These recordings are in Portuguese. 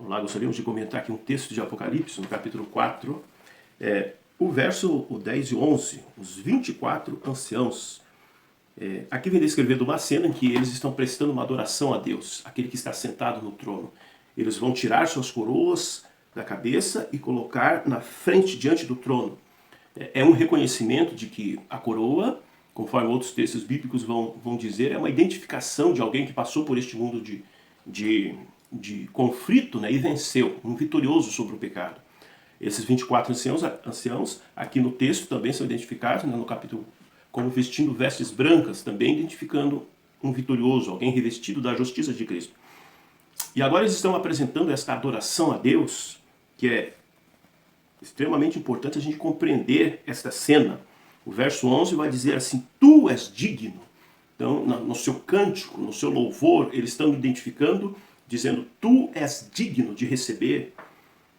Vamos lá, gostaríamos de comentar aqui um texto de Apocalipse, no capítulo 4, o verso 10 e 11, os 24 anciãos. Aqui vem descrevendo uma cena em que eles estão prestando uma adoração a Deus, aquele que está sentado no trono. Eles vão tirar suas coroas da cabeça e colocar na frente, diante do trono. É um reconhecimento de que a coroa, conforme outros textos bíblicos vão dizer, é uma identificação de alguém que passou por este mundo de conflito, né, e venceu, um vitorioso sobre o pecado. Esses 24 anciãos aqui no texto também são identificados, né, no capítulo, como vestindo vestes brancas, também identificando um vitorioso, alguém revestido da justiça de Cristo. E agora eles estão apresentando esta adoração a Deus, que é extremamente importante a gente compreender esta cena. O verso 11 vai dizer assim: tu és digno. Então, no seu cântico, no seu louvor, eles estão identificando, dizendo: tu és digno de receber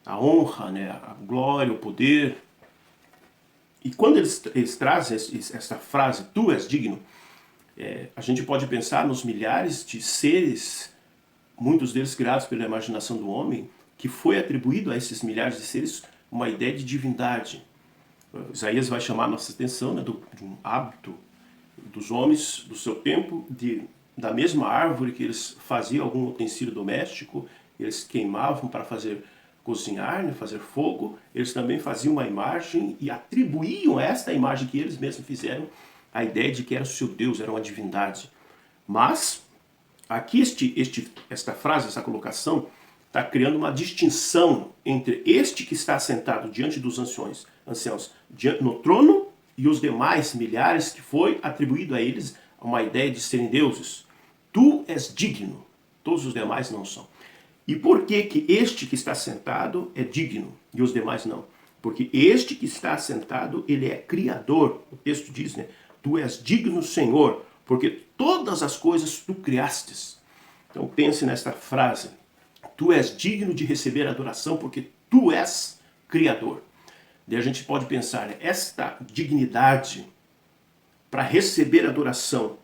a honra, né, a glória, o poder. E quando eles trazem essa frase, tu és digno, a gente pode pensar nos milhares de seres, muitos deles criados pela imaginação do homem, que foi atribuído a esses milhares de seres uma ideia de divindade. Isaías vai chamar a nossa atenção, né, de um hábito dos homens do seu tempo, da mesma árvore que eles faziam algum utensílio doméstico, eles queimavam para fazer cozinhar, né, fazer fogo, eles também faziam uma imagem e atribuíam a esta imagem que eles mesmos fizeram a ideia de que era o seu Deus, era uma divindade. Mas aqui esta frase, essa colocação, está criando uma distinção entre este que está sentado diante dos anciãos no trono e os demais milhares que foi atribuído a eles uma ideia de serem deuses. Tu és digno, todos os demais não são. E por que que este que está sentado é digno e os demais não? Porque este que está sentado, ele é criador. O texto diz, né? Tu és digno, Senhor, porque todas as coisas tu criastes. Então pense nesta frase. Tu és digno de receber adoração porque tu és criador. Daí a gente pode pensar, né, esta dignidade para receber adoração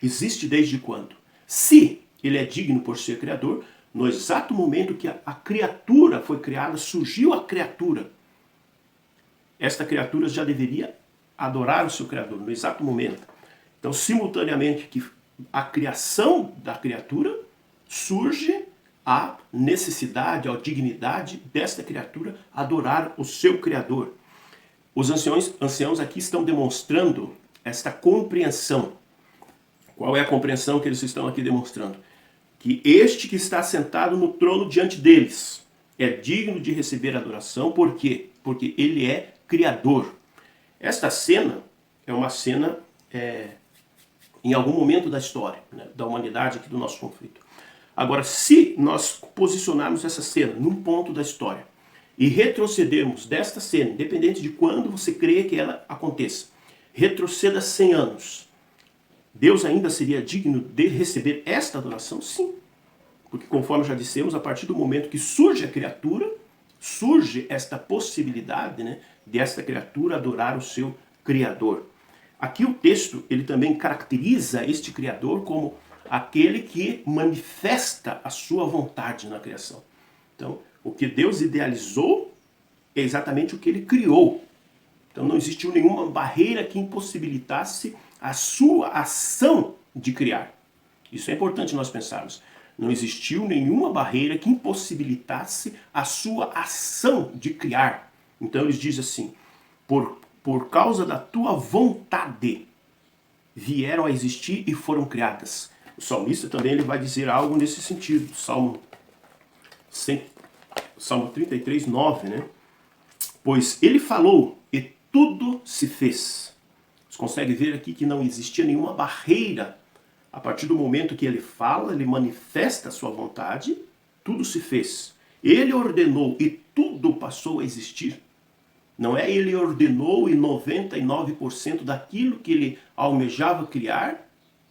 existe desde quando? Se ele é digno por ser criador, no exato momento que a criatura foi criada, surgiu a criatura. Esta criatura já deveria adorar o seu criador, no exato momento. Então, simultaneamente que a criação da criatura, surge a necessidade, a dignidade desta criatura adorar o seu Criador. Os anciãos aqui estão demonstrando esta compreensão. Qual é a compreensão que eles estão aqui demonstrando? Que este que está sentado no trono diante deles é digno de receber adoração. Por quê? Porque ele é Criador. Esta cena é uma cena em algum momento da história, né, da humanidade, aqui do nosso conflito. Agora, se nós posicionarmos essa cena num ponto da história e retrocedermos desta cena, independente de quando você crê que ela aconteça, retroceda 100 anos, Deus ainda seria digno de receber esta adoração? Sim. Porque conforme já dissemos, a partir do momento que surge a criatura, surge esta possibilidade, né, desta criatura adorar o seu Criador. Aqui o texto ele também caracteriza este Criador como aquele que manifesta a sua vontade na criação. Então, o que Deus idealizou é exatamente o que ele criou. Então não existiu nenhuma barreira que impossibilitasse a sua ação de criar. Isso é importante nós pensarmos. Não existiu nenhuma barreira que impossibilitasse a sua ação de criar. Então eles dizem assim: por causa da tua vontade vieram a existir e foram criadas. O salmista também ele vai dizer algo nesse sentido. Salmo 33, 9, né? Pois ele falou e tudo se fez. Você consegue ver aqui que não existia nenhuma barreira. A partir do momento que ele fala, ele manifesta a sua vontade, tudo se fez. Ele ordenou e tudo passou a existir. Não é ele ordenou e 99% daquilo que ele almejava criar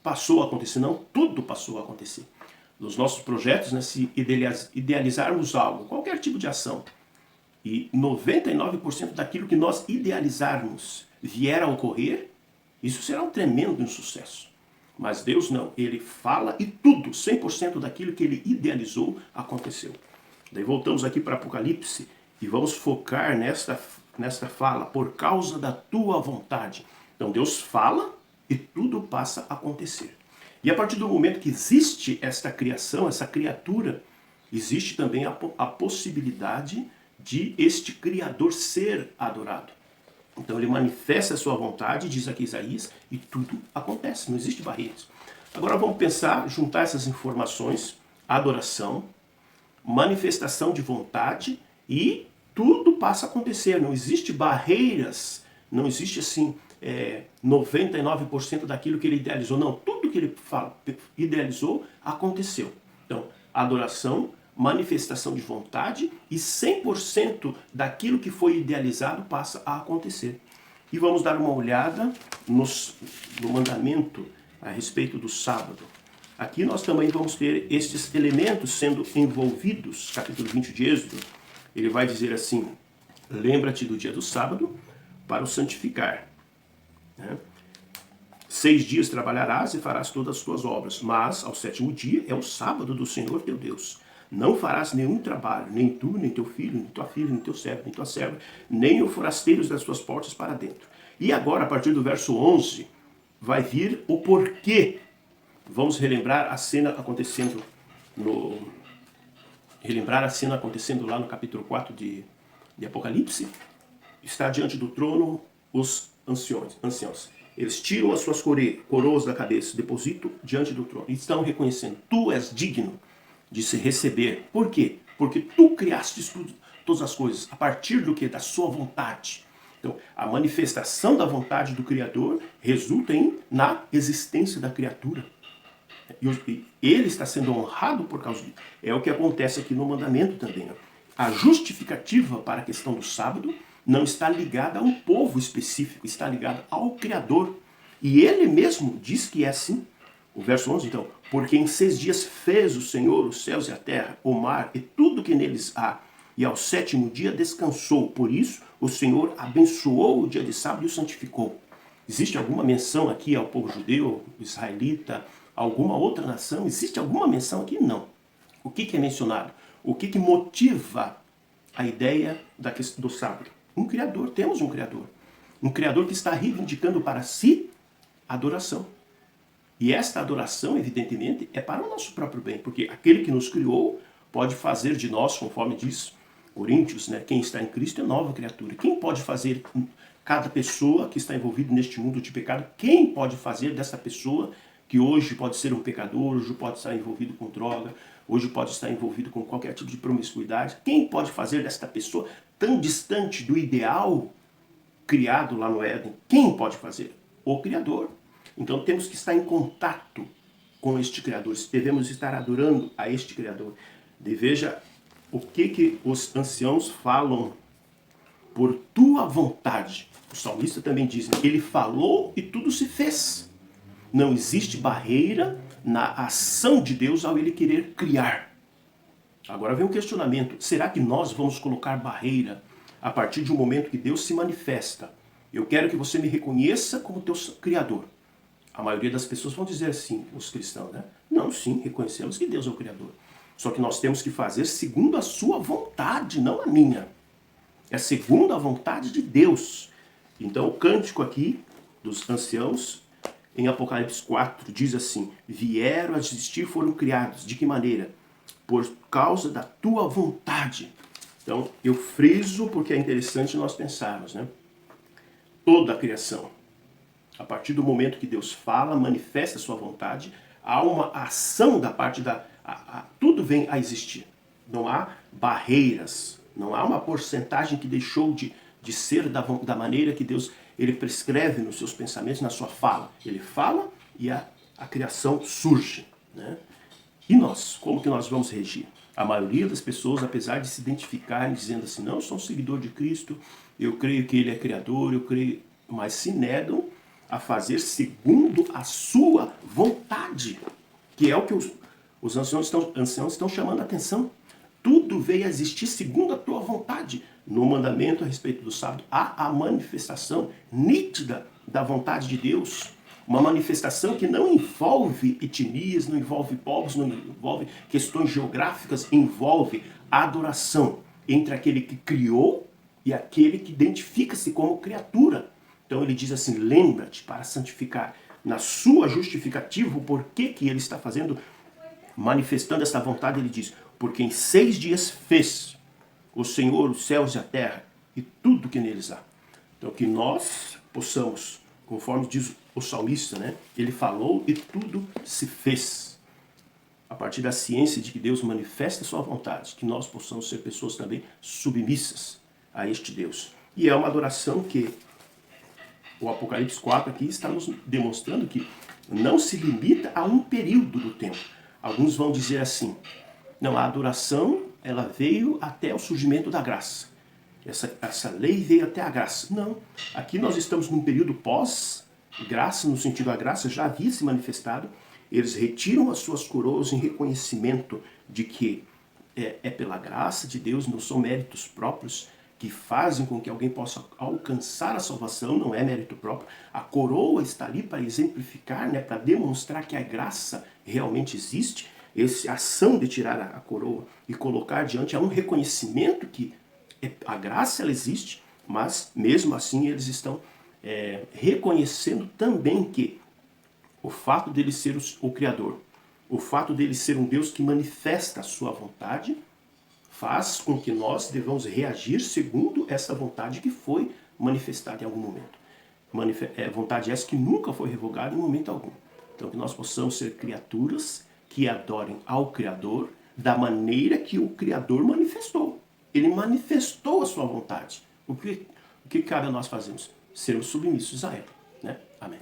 passou a acontecer. Não, tudo passou a acontecer. Nos nossos projetos, né, se idealizarmos algo, qualquer tipo de ação, e 99% daquilo que nós idealizarmos vier a ocorrer, isso será um tremendo insucesso. Mas Deus não, ele fala e tudo, 100% daquilo que ele idealizou aconteceu. Daí voltamos aqui para Apocalipse e vamos focar nesta fala, por causa da tua vontade. Então Deus fala e tudo passa a acontecer. E a partir do momento que existe esta criação, essa criatura, existe também a possibilidade de este Criador ser adorado. Então ele manifesta a sua vontade, diz aqui Isaías, e tudo acontece, não existe barreiras. Agora vamos pensar, juntar essas informações, adoração, manifestação de vontade e tudo passa a acontecer. Não existe barreiras, não existe assim 99% daquilo que ele idealizou. Não, tudo que ele idealizou aconteceu. Então, adoração, manifestação de vontade e 100% daquilo que foi idealizado passa a acontecer. E vamos dar uma olhada no mandamento a respeito do sábado. Aqui nós também vamos ter estes elementos sendo envolvidos. Capítulo 20 de Êxodo, ele vai dizer assim: lembra-te do dia do sábado para o santificar. 6 dias trabalharás e farás todas as tuas obras, mas ao 7º dia é o sábado do Senhor teu Deus. Não farás nenhum trabalho, nem tu, nem teu filho, nem tua filha, nem teu servo, nem tua serva, nem o forasteiro das tuas portas para dentro. E agora, a partir do verso 11, vai vir o porquê. Vamos relembrar a cena acontecendo lá no capítulo 4 de Apocalipse. Está diante do trono os anciãos. Eles tiram as suas coroas da cabeça, depositam diante do trono. E estão reconhecendo: tu és digno de se receber. Por quê? Porque tu criaste todas as coisas. A partir do que? Da sua vontade. Então, a manifestação da vontade do Criador resulta na existência da criatura. E ele está sendo honrado por causa disso. É o que acontece aqui no mandamento também. A justificativa para a questão do sábado não está ligada a um povo específico, está ligada ao Criador. E ele mesmo diz que é assim. O verso 11, então: porque em 6 dias fez o Senhor os céus e a terra, o mar e tudo que neles há, e ao 7º dia descansou. Por isso o Senhor abençoou o dia de sábado e o santificou. Existe alguma menção aqui ao povo judeu, israelita, alguma outra nação? Existe alguma menção aqui? Não. O que é mencionado? O que motiva a ideia do sábado? Um Criador, temos um Criador. Um Criador que está reivindicando para si adoração. E esta adoração, evidentemente, é para o nosso próprio bem, porque aquele que nos criou pode fazer de nós, conforme diz Coríntios, quem está em Cristo é nova criatura. Quem pode fazer, cada pessoa que está envolvida neste mundo de pecado, quem pode fazer dessa pessoa que hoje pode ser um pecador, hoje pode estar envolvido com droga, hoje pode estar envolvido com qualquer tipo de promiscuidade, quem pode fazer desta pessoa tão distante do ideal criado lá no Éden? Quem pode fazer? O Criador. Então temos que estar em contato com este Criador, devemos estar adorando a este Criador. E veja o que os anciãos falam: por tua vontade. O salmista também diz: ele falou e tudo se fez. Não existe barreira na ação de Deus ao ele querer criar. Agora vem um questionamento: será que nós vamos colocar barreira a partir de um momento que Deus se manifesta? Eu quero que você me reconheça como teu Criador. A maioria das pessoas vão dizer assim, os cristãos, Não, sim, reconhecemos que Deus é o Criador. Só que nós temos que fazer segundo a sua vontade, não a minha. É segundo a vontade de Deus. Então o cântico aqui dos anciãos, em Apocalipse 4, diz assim: vieram a existir, foram criados. De que maneira? Por causa da tua vontade. Então eu friso porque é interessante nós pensarmos, Toda a criação, a partir do momento que Deus fala, manifesta a sua vontade, há uma ação da parte tudo vem a existir. Não há barreiras, não há uma porcentagem que deixou de ser da maneira que Deus ele prescreve nos seus pensamentos, na sua fala. Ele fala e a criação surge. E nós, como que nós vamos regir? A maioria das pessoas, apesar de se identificarem dizendo assim: não, eu sou um seguidor de Cristo, eu creio que Ele é Criador, eu creio, mas se negam a fazer segundo a sua vontade, que é o que os anciãos estão chamando a atenção. Tudo veio a existir segundo a tua vontade. No mandamento a respeito do sábado, há a manifestação nítida da vontade de Deus. Uma manifestação que não envolve etnias, não envolve povos, não envolve questões geográficas, envolve adoração entre aquele que criou e aquele que identifica-se como criatura. Então ele diz assim, lembra-te para santificar. Na sua justificativa, o porquê que ele está fazendo, manifestando essa vontade, ele diz, porque em 6 dias fez o Senhor os céus e a terra e tudo que neles há. Então que nós possamos, conforme diz o salmista, né? Ele falou e tudo se fez. A partir da ciência de que Deus manifesta a sua vontade, que nós possamos ser pessoas também submissas a este Deus. E é uma adoração que o Apocalipse 4 aqui está nos demonstrando que não se limita a um período do tempo. Alguns vão dizer assim, não, a adoração ela veio até o surgimento da graça. Essa lei veio até a graça. Não, aqui nós estamos num período pós-graça, no sentido a graça já havia se manifestado. Eles retiram as suas coroas em reconhecimento de que é pela graça de Deus, não são méritos próprios que fazem com que alguém possa alcançar a salvação, não é mérito próprio. A coroa está ali para exemplificar, né, para demonstrar que a graça realmente existe. Essa ação de tirar a coroa e colocar diante é um reconhecimento que a graça ela existe, mas mesmo assim eles estão reconhecendo também que o fato dele ser o Criador, o fato dele ser um Deus que manifesta a sua vontade, faz com que nós devamos reagir segundo essa vontade que foi manifestada em algum momento. Vontade essa que nunca foi revogada em momento algum. Então que nós possamos ser criaturas que adorem ao Criador da maneira que o Criador manifestou. Ele manifestou a sua vontade. O que cabe a nós fazermos? Sermos submissos a ela, né? Amém.